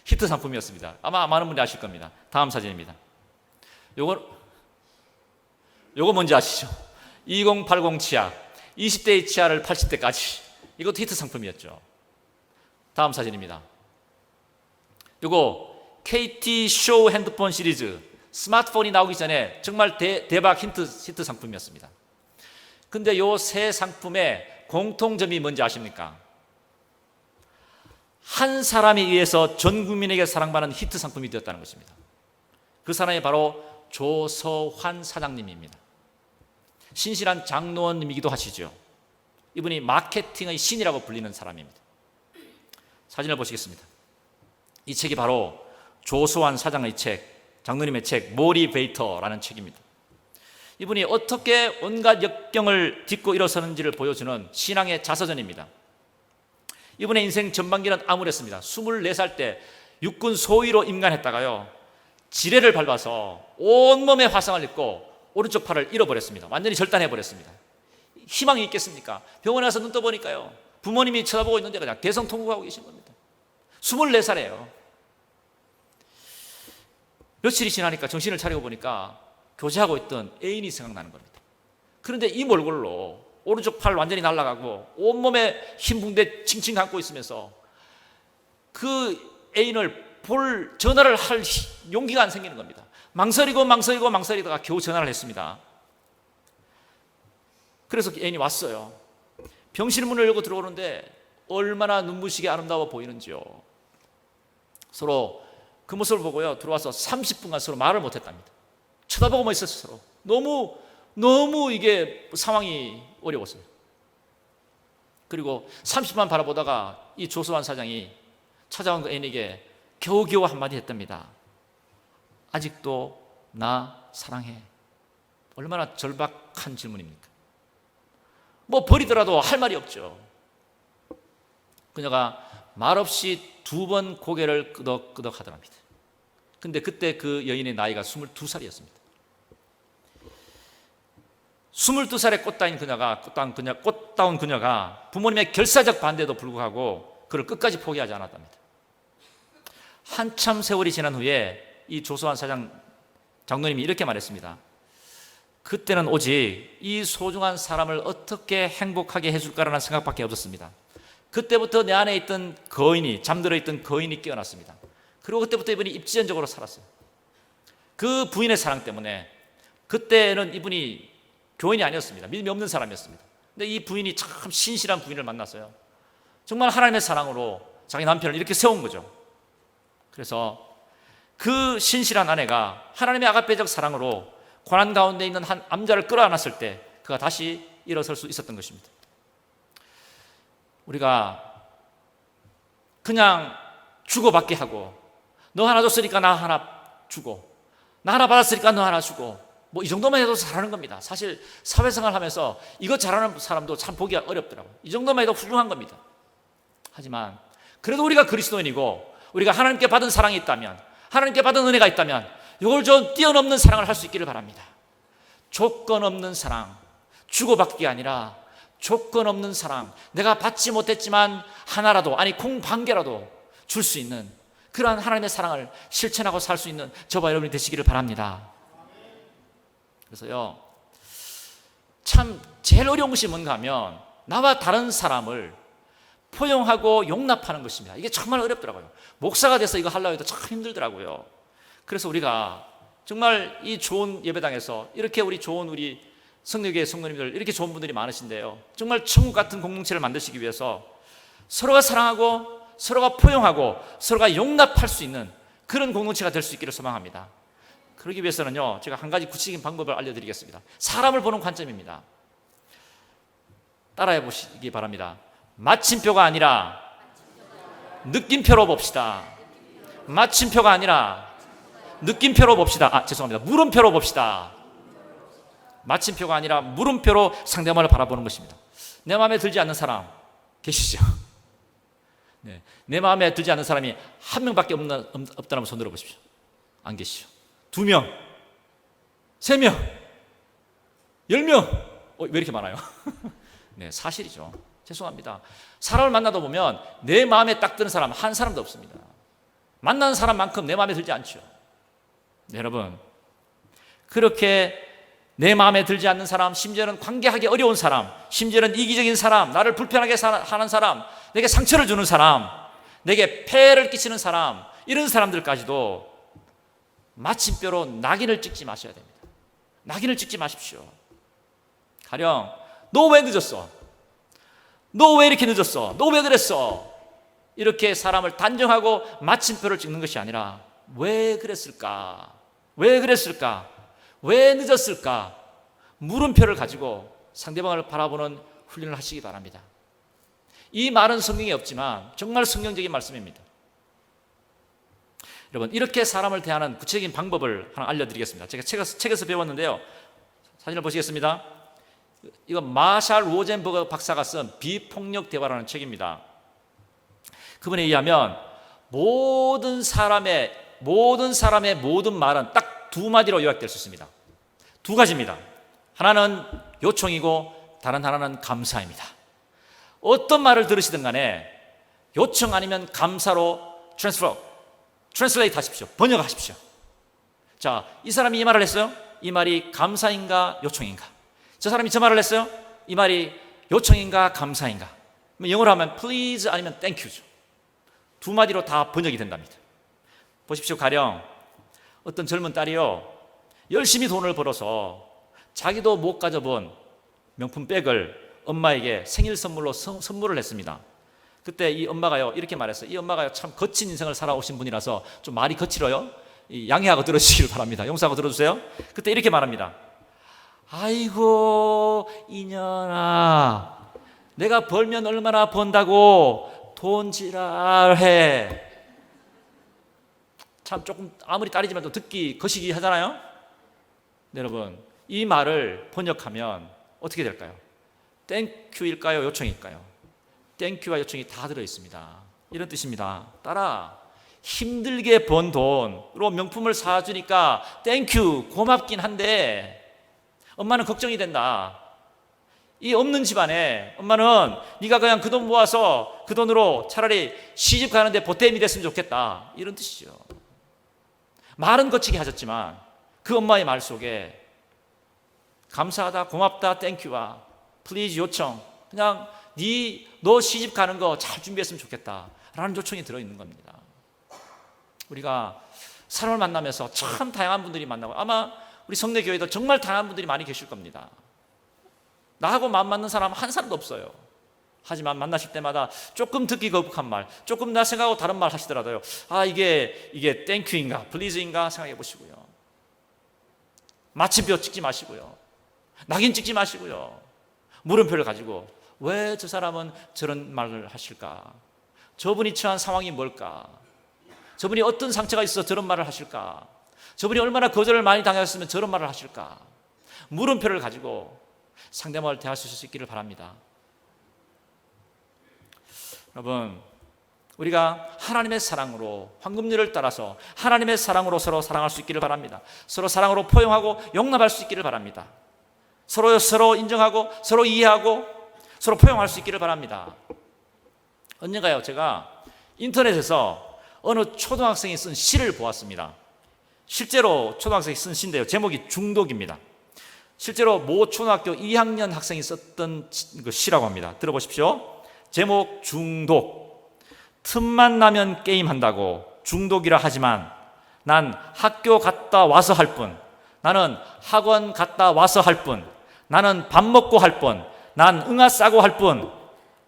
A: 히트 상품이었습니다. 아마 많은 분들이 아실 겁니다. 다음 사진입니다. 요거 뭔지 아시죠? 2080 치아, 20대의 치아를 80대까지, 이것도 히트 상품이었죠. 다음 사진입니다. 요거 KT 쇼 핸드폰 시리즈, 스마트폰이 나오기 전에 정말 대박 히트 상품이었습니다. 근데 요 세 상품의 공통점이 뭔지 아십니까? 한 사람에 의해서 전 국민에게 사랑받는 히트 상품이 되었다는 것입니다. 그 사람이 바로 조서환 사장님입니다. 신실한 장로님이기도 하시죠. 이분이 마케팅의 신이라고 불리는 사람입니다. 사진을 보시겠습니다. 이 책이 바로 조서환 사장의 책, 장로님의 책 모리베이터라는 책입니다. 이분이 어떻게 온갖 역경을 딛고 일어서는지를 보여주는 신앙의 자서전입니다. 이분의 인생 전반기는 암울했습니다. 24살 때 육군 소위로 임관했다가요, 지뢰를 밟아서 온몸에 화상을 입고 오른쪽 팔을 잃어버렸습니다. 완전히 절단해버렸습니다. 희망이 있겠습니까? 병원에 가서 눈 떠보니까요, 부모님이 쳐다보고 있는데 그냥 대성통곡하고 계신 겁니다. 24살이에요. 며칠이 지나니까 정신을 차리고 보니까 교제하고 있던 애인이 생각나는 겁니다. 그런데 이 몰골로 오른쪽 팔 완전히 날아가고 온몸에 흰 붕대 칭칭 감고 있으면서 그 애인을 볼 전화를 할 용기가 안 생기는 겁니다. 망설이다가 겨우 전화를 했습니다. 그래서 애인이 왔어요. 병실 문을 열고 들어오는데 얼마나 눈부시게 아름다워 보이는지요. 서로 그 모습을 보고요, 들어와서 30분간 서로 말을 못했답니다. 쳐다보고만 있었어요. 서로 너무 이게 상황이 어려웠어요. 그리고 30분 바라보다가 이 조서환 사장이 찾아온 그 애인에게 겨우겨우 한마디 했답니다. 아직도 나 사랑해. 얼마나 절박한 질문입니까? 뭐 버리더라도 할 말이 없죠. 그녀가 말없이 2번 고개를 끄덕끄덕 하더랍니다. 근데 그때 그 여인의 나이가 22살이었습니다. 22살의 꽃다운 그녀가 부모님의 결사적 반대에도 불구하고 그를 끝까지 포기하지 않았답니다. 한참 세월이 지난 후에 이 조서환 장로님이 이렇게 말했습니다. 그때는 오직 이 소중한 사람을 어떻게 행복하게 해줄까라는 생각밖에 없었습니다. 그때부터 내 안에 있던 잠들어 있던 거인이 깨어났습니다. 그리고 그때부터 이분이 입지전적으로 살았어요. 그 부인의 사랑 때문에. 그때는 이분이 교인이 아니었습니다. 믿음이 없는 사람이었습니다. 근데 이 부인이 참 신실한 부인을 만났어요. 정말 하나님의 사랑으로 자기 남편을 이렇게 세운 거죠. 그래서 그 신실한 아내가 하나님의 아가페적 사랑으로 고난 가운데 있는 한 암자를 끌어안았을 때 그가 다시 일어설 수 있었던 것입니다. 우리가 그냥 주고받게 하고, 너 하나 줬으니까 나 하나 주고, 나 하나 받았으니까 너 하나 주고, 뭐 이 정도만 해도 잘하는 겁니다. 사실 사회생활 하면서 이거 잘하는 사람도 참 보기가 어렵더라고요. 이 정도만 해도 훌륭한 겁니다. 하지만 그래도 우리가 그리스도인이고 우리가 하나님께 받은 사랑이 있다면, 하나님께 받은 은혜가 있다면 이걸 좀 뛰어넘는 사랑을 할 수 있기를 바랍니다. 조건 없는 사랑, 주고받기가 아니라 조건 없는 사랑, 내가 받지 못했지만 하나라도, 아니 콩 반 개라도 줄 수 있는 그러한 하나님의 사랑을 실천하고 살 수 있는 저와 여러분이 되시기를 바랍니다. 그래서요, 참 제일 어려운 것이 뭔가 하면 나와 다른 사람을 포용하고 용납하는 것입니다. 이게 정말 어렵더라고요. 목사가 돼서 이거 하려고 해도 참 힘들더라고요. 그래서 우리가 정말 이 좋은 예배당에서 이렇게 우리 좋은 우리 성령교회 성도님들 이렇게 좋은 분들이 많으신데요, 정말 천국 같은 공동체를 만드시기 위해서 서로가 사랑하고 서로가 포용하고 서로가 용납할 수 있는 그런 공동체가 될 수 있기를 소망합니다. 그러기 위해서는요, 제가 한 가지 구체적인 방법을 알려드리겠습니다. 사람을 보는 관점입니다. 따라해 보시기 바랍니다. 마침표가 아니라 느낌표로 봅시다. 마침표가 아니라 느낌표로 봅시다. 죄송합니다. 물음표로 봅시다. 마침표가 아니라 물음표로 상대방을 바라보는 것입니다. 내 마음에 들지 않는 사람 계시죠? 네. 내 마음에 들지 않는 사람이 한 명밖에 없다면 손 들어보십시오. 안 계시죠? 2명, 3명, 10명. 왜 이렇게 많아요? 네, 사실이죠. 죄송합니다. 사람을 만나다 보면 내 마음에 딱 드는 사람 한 사람도 없습니다. 만나는 사람만큼 내 마음에 들지 않죠. 네, 여러분, 그렇게 내 마음에 들지 않는 사람, 심지어는 관계하기 어려운 사람, 심지어는 이기적인 사람, 나를 불편하게 하는 사람, 내게 상처를 주는 사람, 내게 폐해를 끼치는 사람, 이런 사람들까지도 마침표로 낙인을 찍지 마셔야 됩니다. 낙인을 찍지 마십시오. 가령 너 왜 늦었어? 너 왜 이렇게 늦었어? 너 왜 그랬어? 이렇게 사람을 단정하고 마침표를 찍는 것이 아니라 왜 그랬을까? 왜 그랬을까? 왜 늦었을까? 물음표를 가지고 상대방을 바라보는 훈련을 하시기 바랍니다. 이 말은 성경에 없지만 정말 성경적인 말씀입니다. 여러분, 이렇게 사람을 대하는 구체적인 방법을 하나 알려드리겠습니다. 제가 책에서 배웠는데요, 사진을 보시겠습니다. 이거 마샬 로젠버그 박사가 쓴 비폭력 대화라는 책입니다. 그분에 의하면 모든 사람의 모든 말은 딱 2마디로 요약될 수 있습니다. 2가지입니다. 하나는 요청이고 다른 하나는 감사입니다. 어떤 말을 들으시든 간에 요청 아니면 감사로 트랜슬레이트 하십시오. 번역하십시오. 자, 이 사람이 이 말을 했어요. 이 말이 감사인가 요청인가? 저 사람이 저 말을 했어요. 이 말이 요청인가 감사인가? 영어로 하면 please 아니면 thank유죠. 2마디로 다 번역이 된답니다. 보십시오. 가령 어떤 젊은 딸이요, 열심히 돈을 벌어서 자기도 못 가져본 명품 백을 엄마에게 생일 선물로 선물을 했습니다. 그때 이 엄마가요 이렇게 말했어요. 이 엄마가요 참 거친 인생을 살아오신 분이라서 좀 말이 거칠어요. 양해하고 들어주시길 바랍니다. 용서하고 들어주세요. 그때 이렇게 말합니다. 아이고 이년아, 내가 벌면 얼마나 번다고 돈 지랄해. 참 조금 아무리 딸이지만 또 듣기 거시기 하잖아요. 네, 여러분, 이 말을 번역하면 어떻게 될까요? 땡큐일까요? 요청일까요? 땡큐와 요청이 다 들어있습니다. 이런 뜻입니다. 딸아, 힘들게 번 돈으로 명품을 사주니까 땡큐 고맙긴 한데 엄마는 걱정이 된다. 이 없는 집안에 엄마는 네가 그냥 그 돈 모아서 그 돈으로 차라리 시집 가는데 보탬이 됐으면 좋겠다. 이런 뜻이죠. 말은 거치게 하셨지만 그 엄마의 말 속에 감사하다, 고맙다, 땡큐와 플리즈 요청, 그냥 너 시집 가는 거 잘 준비했으면 좋겠다 라는 요청이 들어있는 겁니다. 우리가 사람을 만나면서 참 다양한 분들이 만나고, 아마 우리 성내교회도 정말 다양한 분들이 많이 계실 겁니다. 나하고 마음 맞는 사람 한 사람도 없어요. 하지만 만나실 때마다 조금 듣기 거북한 말, 조금 나 생각하고 다른 말 하시더라도요, 이게 땡큐인가 플리즈인가 생각해 보시고요. 마침표 찍지 마시고요, 낙인 찍지 마시고요, 물음표를 가지고 왜 저 사람은 저런 말을 하실까? 저분이 처한 상황이 뭘까? 저분이 어떤 상처가 있어서 저런 말을 하실까? 저분이 얼마나 거절을 많이 당하셨으면 저런 말을 하실까? 물음표를 가지고 상대방을 대하실 수 있기를 바랍니다. 여러분, 우리가 하나님의 사랑으로, 황금률을 따라서 하나님의 사랑으로 서로 사랑할 수 있기를 바랍니다. 서로 사랑으로 포용하고 용납할 수 있기를 바랍니다. 서로 인정하고 서로 이해하고 서로 포용할 수 있기를 바랍니다. 언젠가요, 제가 인터넷에서 어느 초등학생이 쓴 시를 보았습니다. 실제로 초등학생이 쓴 시인데요, 제목이 중독입니다. 실제로 모 초등학교 2학년 학생이 썼던 시라고 합니다. 들어보십시오. 제목 중독. 틈만 나면 게임한다고 중독이라 하지만 난 학교 갔다 와서 할 뿐. 나는 학원 갔다 와서 할 뿐. 나는 밥 먹고 할 뿐. 난 응아 싸고 할 뿐.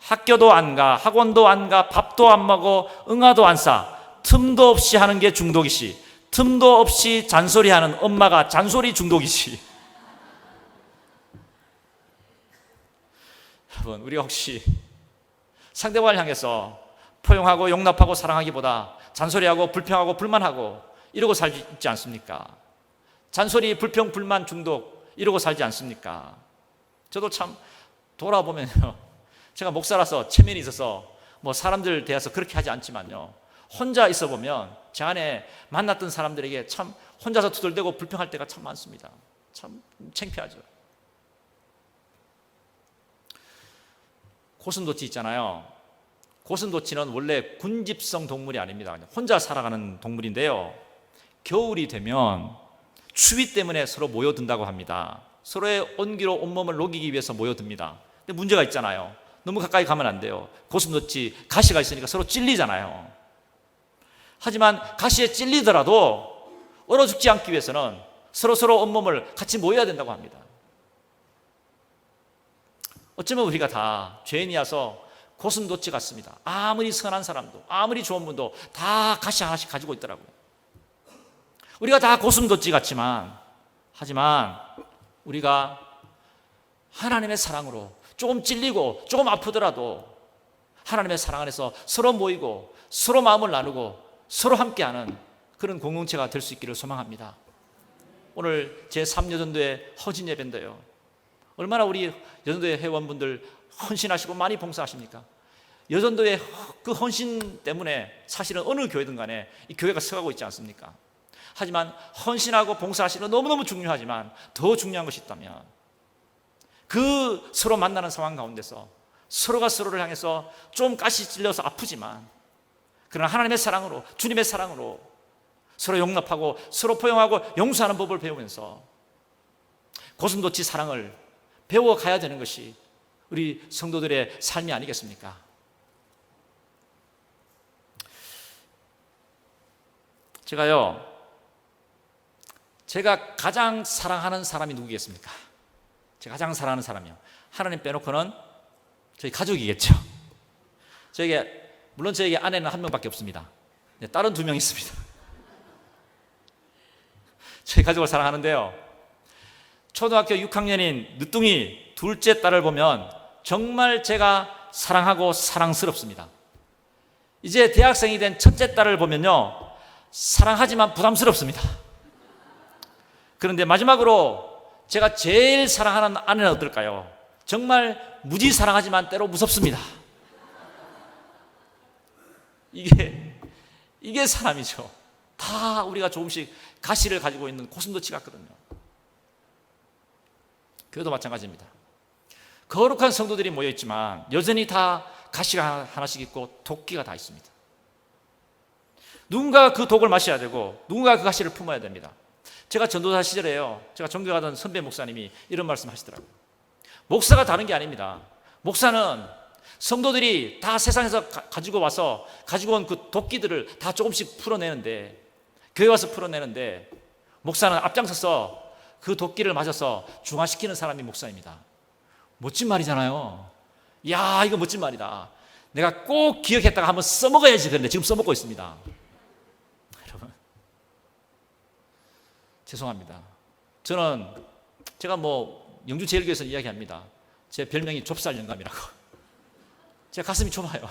A: 학교도 안 가, 학원도 안 가, 밥도 안 먹어, 응아도 안 싸. 틈도 없이 하는 게 중독이시. 틈도 없이 잔소리하는 엄마가 잔소리 중독이시. 여러분, 우리가 혹시 상대방을 향해서 포용하고 용납하고 사랑하기보다 잔소리하고 불평하고 불만하고 이러고 살지 않습니까? 잔소리, 불평, 불만, 중독 이러고 살지 않습니까? 저도 참 돌아보면요, 제가 목사라서 체면이 있어서 뭐 사람들 대해서 그렇게 하지 않지만요, 혼자 있어 보면 제 안에 만났던 사람들에게 참 혼자서 투덜대고 불평할 때가 참 많습니다. 참 창피하죠. 고슴도치 있잖아요. 고슴도치는 원래 군집성 동물이 아닙니다. 혼자 살아가는 동물인데요, 겨울이 되면 추위 때문에 서로 모여든다고 합니다. 서로의 온기로 온몸을 녹이기 위해서 모여듭니다. 근데 문제가 있잖아요. 너무 가까이 가면 안 돼요. 고슴도치 가시가 있으니까 서로 찔리잖아요. 하지만 가시에 찔리더라도 얼어 죽지 않기 위해서는 서로 온몸을 같이 모여야 된다고 합니다. 어쩌면 우리가 다 죄인이어서 고슴도치 같습니다. 아무리 선한 사람도, 아무리 좋은 분도 다 가시 하나씩 가지고 있더라고요. 우리가 다 고슴도치 같지만, 하지만 우리가 하나님의 사랑으로 조금 찔리고 조금 아프더라도 하나님의 사랑 안에서 서로 모이고 서로 마음을 나누고 서로 함께하는 그런 공동체가 될 수 있기를 소망합니다. 오늘 제3여전도회 허진 예배인데요, 얼마나 우리 여전도회 회원분들 헌신하시고 많이 봉사하십니까? 여전도의 그 헌신 때문에 사실은 어느 교회든 간에 이 교회가 서가고 있지 않습니까? 하지만 헌신하고 봉사하시는 건 너무너무 중요하지만 더 중요한 것이 있다면, 그 서로 만나는 상황 가운데서 서로가 서로를 향해서 좀 가시 찔려서 아프지만 그러나 하나님의 사랑으로, 주님의 사랑으로 서로 용납하고 서로 포용하고 용서하는 법을 배우면서 고슴도치 사랑을 배워가야 되는 것이 우리 성도들의 삶이 아니겠습니까? 제가 가장 사랑하는 사람이 누구겠습니까? 제가 가장 사랑하는 사람이요, 하나님 빼놓고는 저희 가족이겠죠. 물론 저에게 아내는 한 명밖에 없습니다. 딸은 2명 있습니다. 저희 가족을 사랑하는데요, 초등학교 6학년인 늦둥이 둘째 딸을 보면 정말 제가 사랑하고 사랑스럽습니다. 이제 대학생이 된 첫째 딸을 보면요, 사랑하지만 부담스럽습니다. 그런데 마지막으로 제가 제일 사랑하는 아내는 어떨까요? 정말 무지 사랑하지만 때로 무섭습니다. 이게 사람이죠. 다 우리가 조금씩 가시를 가지고 있는 고슴도치 같거든요. 교회도 마찬가지입니다. 거룩한 성도들이 모여있지만 여전히 다 가시가 하나씩 있고 도끼가 다 있습니다. 누군가 그 독을 마셔야 되고 누군가 그 가시를 품어야 됩니다. 제가 전도사 시절에요, 제가 존경하던 선배 목사님이 이런 말씀 하시더라고요. 목사가 다른 게 아닙니다. 목사는 성도들이 다 세상에서 가지고 와서 가지고 온 그 도끼들을 다 조금씩 풀어내는데, 교회 와서 풀어내는데, 목사는 앞장서서 그 도끼를 맞아서 중화시키는 사람이 목사입니다. 멋진 말이잖아요. 이야, 이거 멋진 말이다. 내가 꼭 기억했다가 한번 써먹어야지. 그런데 지금 써먹고 있습니다. 여러분, 죄송합니다. 제가 영주제일교회에서 이야기합니다. 제 별명이 좁쌀 영감이라고. 제 가슴이 좁아요.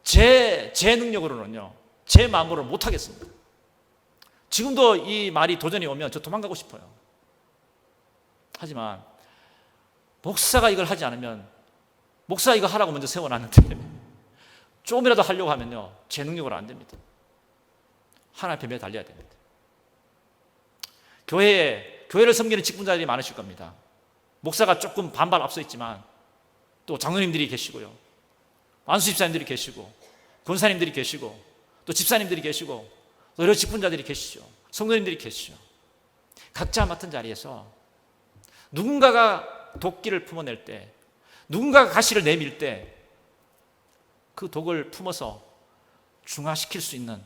A: 제 능력으로는요, 제 마음으로는 못하겠습니다. 지금도 이 말이 도전이 오면 저 도망가고 싶어요. 하지만 목사가 이걸 하지 않으면, 목사가 이거 하라고 먼저 세워놨는데 조금이라도 하려고 하면요, 제 능력으로 안 됩니다. 하나님 앞에 매 달려야 됩니다. 교회를 섬기는 직분자들이 많으실 겁니다. 목사가 조금 반발 앞서 있지만 또 장로님들이 계시고요, 안수 집사님들이 계시고, 권사님들이 계시고, 또 집사님들이 계시고, 또 여러 직분자들이 계시죠. 성도님들이 계시죠. 각자 맡은 자리에서 누군가가 도끼를 품어낼 때, 누군가가 가시를 내밀 때 그 독을 품어서 중화시킬 수 있는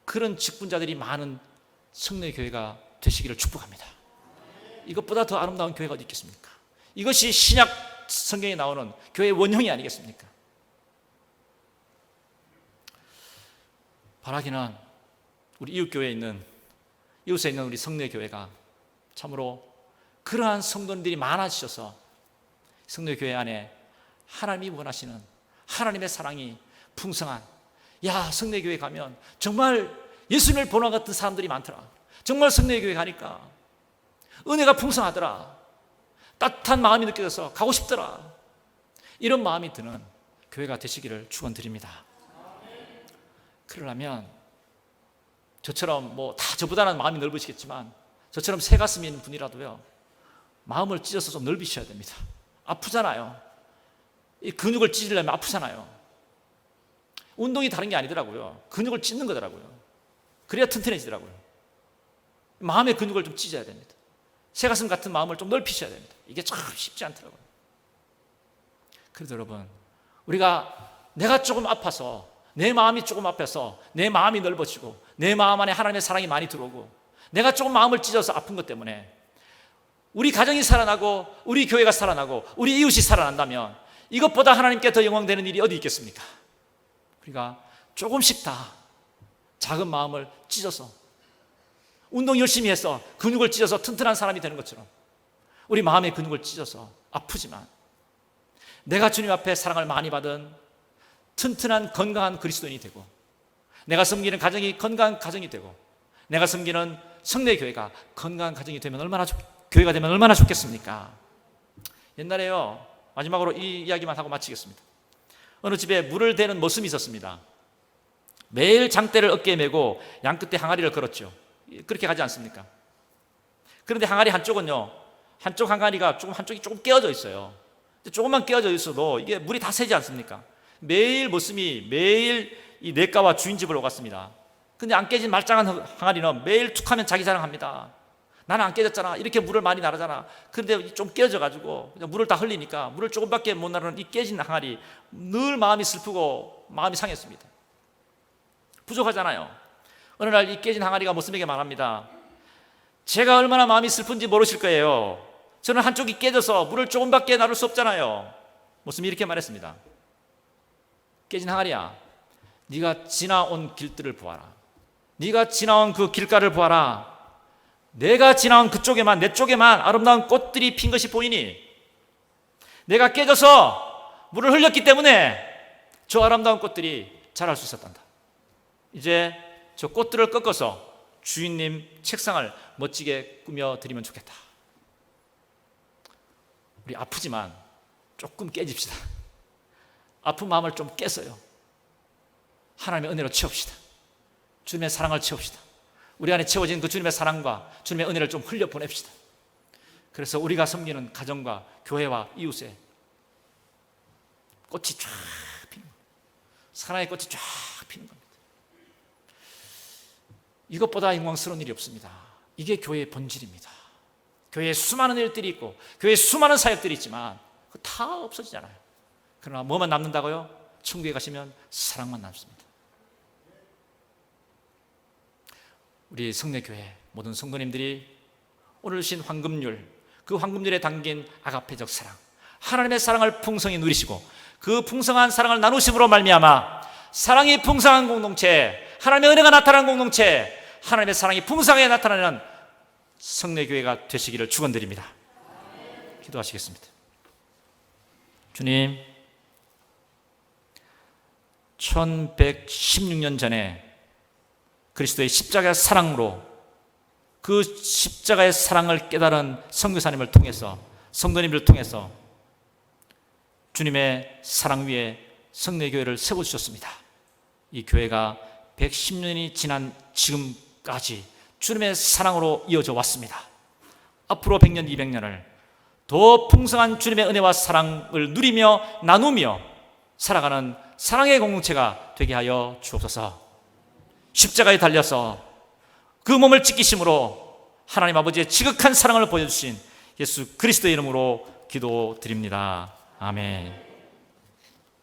A: 그런 직분자들이 많은 성례교회가 되시기를 축복합니다. 이것보다 더 아름다운 교회가 어디 있겠습니까? 이것이 신약 성경에 나오는 교회의 원형이 아니겠습니까? 바라기는 우리 이웃에 있는 우리 성례교회가 참으로 그러한 성도님들이 많아지셔서 성례교회 안에 하나님이 원하시는 하나님의 사랑이 풍성한, 성례교회 가면 정말 예수님을 보는 것 같은 사람들이 많더라. 정말 성례교회 가니까 은혜가 풍성하더라. 따뜻한 마음이 느껴져서 가고 싶더라. 이런 마음이 드는 교회가 되시기를 축원드립니다. 그러려면 저처럼 다 저보다는 마음이 넓으시겠지만 저처럼 새 가슴이 있는 분이라도요, 마음을 찢어서 좀 넓히셔야 됩니다. 아프잖아요. 이 근육을 찢으려면 아프잖아요. 운동이 다른 게 아니더라고요. 근육을 찢는 거더라고요. 그래야 튼튼해지더라고요. 마음의 근육을 좀 찢어야 됩니다. 새 가슴 같은 마음을 좀 넓히셔야 됩니다. 이게 참 쉽지 않더라고요. 그래도 여러분, 내가 조금 아파서, 내 마음이 조금 아파서 내 마음이 넓어지고 내 마음 안에 하나님의 사랑이 많이 들어오고 내가 조금 마음을 찢어서 아픈 것 때문에 우리 가정이 살아나고 우리 교회가 살아나고 우리 이웃이 살아난다면 이것보다 하나님께 더 영광되는 일이 어디 있겠습니까? 우리가 조금씩 다 작은 마음을 찢어서 운동 열심히 해서 근육을 찢어서 튼튼한 사람이 되는 것처럼 우리 마음의 근육을 찢어서 아프지만 내가 주님 앞에 사랑을 많이 받은 튼튼한 건강한 그리스도인이 되고 내가 섬기는 가정이 건강한 가정이 되고 내가 섬기는 성례교회가 건강한 가정이 되면 교회가 되면 얼마나 좋겠습니까? 옛날에요, 마지막으로 이 이야기만 하고 마치겠습니다. 어느 집에 물을 대는 머슴이 있었습니다. 매일 장대를 어깨에 메고 양끝에 항아리를 걸었죠. 그렇게 가지 않습니까? 그런데 항아리 한쪽은요, 한쪽 항아리가 한쪽이 조금 깨어져 있어요. 조금만 깨어져 있어도 이게 물이 다 새지 않습니까? 매일 머슴이 매일 이 냇가와 주인 집을 오갔습니다. 근데 안 깨진 말짱한 항아리는 매일 툭하면 자기 자랑합니다. 나는 안 깨졌잖아. 이렇게 물을 많이 나르잖아. 그런데 좀 깨져가지고 그냥 물을 다 흘리니까 물을 조금밖에 못 나르는 이 깨진 항아리, 늘 마음이 슬프고 마음이 상했습니다. 부족하잖아요. 어느 날 이 깨진 항아리가 머슴에게 말합니다. 제가 얼마나 마음이 슬픈지 모르실 거예요. 저는 한쪽이 깨져서 물을 조금밖에 나를 수 없잖아요. 머슴이 이렇게 말했습니다. 깨진 항아리야, 네가 지나온 길들을 보아라. 네가 지나온 그 길가를 보아라. 내가 지나온 그쪽에만, 내 쪽에만 아름다운 꽃들이 핀 것이 보이니 내가 깨져서 물을 흘렸기 때문에 저 아름다운 꽃들이 자랄 수 있었단다. 이제 저 꽃들을 꺾어서 주인님 책상을 멋지게 꾸며드리면 좋겠다. 우리 아프지만 조금 깨집시다. 아픈 마음을 좀 깼어요. 하나님의 은혜로 채웁시다. 주님의 사랑을 채웁시다. 우리 안에 채워진 그 주님의 사랑과 주님의 은혜를 좀 흘려보냅시다. 그래서 우리가 섬기는 가정과 교회와 이웃에 꽃이 쫙 피는 겁니다. 사랑의 꽃이 쫙 피는 겁니다. 이것보다 영광스러운 일이 없습니다. 이게 교회의 본질입니다. 교회에 수많은 일들이 있고 교회에 수많은 사역들이 있지만 다 없어지잖아요. 그러나 뭐만 남는다고요? 천국에 가시면 사랑만 남습니다. 우리 성례교회 모든 성도님들이 오늘 주신 황금률, 그 황금률에 담긴 아가페적 사랑, 하나님의 사랑을 풍성히 누리시고 그 풍성한 사랑을 나누심으로 말미암아 사랑이 풍성한 공동체, 하나님의 은혜가 나타나는 공동체, 하나님의 사랑이 풍성하게 나타나는 성례교회가 되시기를 축원드립니다. 기도하시겠습니다. 주님, 1116년 전에 그리스도의 십자가의 사랑으로 그 십자가의 사랑을 깨달은 선교사님을 통해서, 성도님들을 통해서 주님의 사랑 위에 성례교회를 세워주셨습니다. 이 교회가 110년이 지난 지금까지 주님의 사랑으로 이어져 왔습니다. 앞으로 100년, 200년을 더 풍성한 주님의 은혜와 사랑을 누리며 나누며 살아가는 사랑의 공동체가 되게 하여 주옵소서. 십자가에 달려서 그 몸을 찢기심으로 하나님 아버지의 지극한 사랑을 보여주신 예수 그리스도의 이름으로 기도드립니다. 아멘.